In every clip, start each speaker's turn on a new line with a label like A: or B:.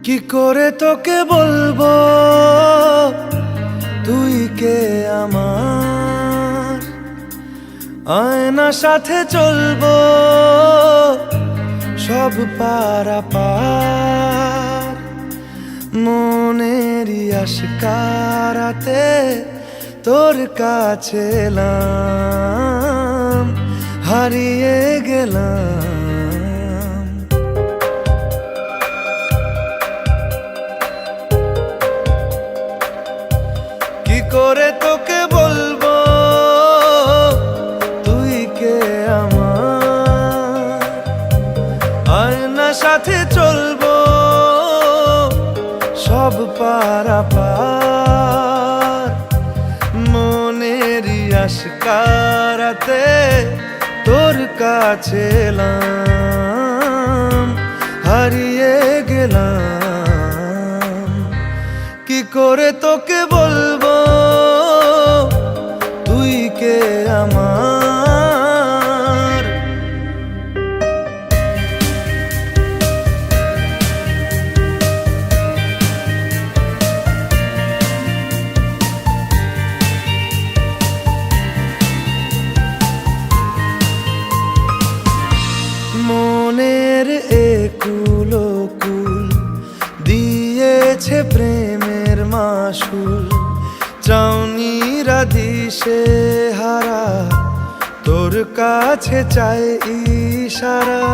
A: কি করে তোকে বলবো তুই কে আমার? আয়নার সাথে চলবো সব পারাপার, মনেরই আশকারাতে তোর কাছে এলাম, হারিয়ে গেলাম। কি করে তোকে বলবো তুই কে আমার? আয়নার সাথে চলবো সব পারাপার, মনেরই আশকারাতে তোর কাছে এলাম, হারিয়ে গেলাম। কি করে তোকে বলবো তুই কে আমার? মনের একুল কুল দিয়েছে প্রেমের মাসুল, চাউনিরা দিশে হারা তোর কাছে চাই ইশারা।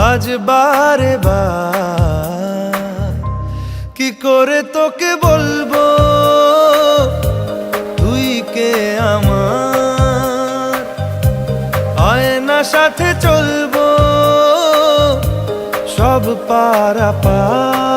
A: আজ বারে বার কি করে তোকে বলবো তুই কে আমার? আয়নার সাথে চলবো সব পারাপার,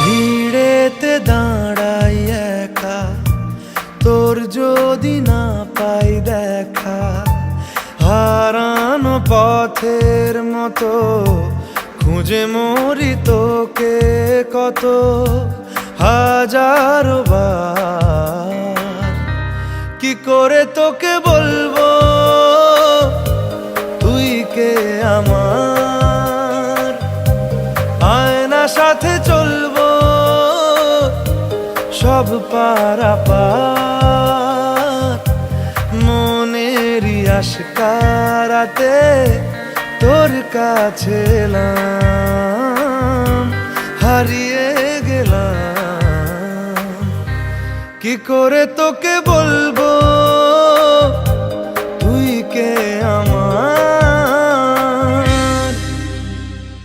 A: ভিড়েতে দাঁড়াই একা তোর যদি না পাই দেখা, হারানো পথের মতো খুঁজে মরি তোকে কত হাজারো বার। কি করে তোকে বলবো তুই কে আমার? আয়নার সাথে চলবো সব পারাপার, মনেরই আশকারাতে তোর কাছে এলাম, হারিয়ে গেলাম। কি করে তোকে বলবো তুই কে আমার?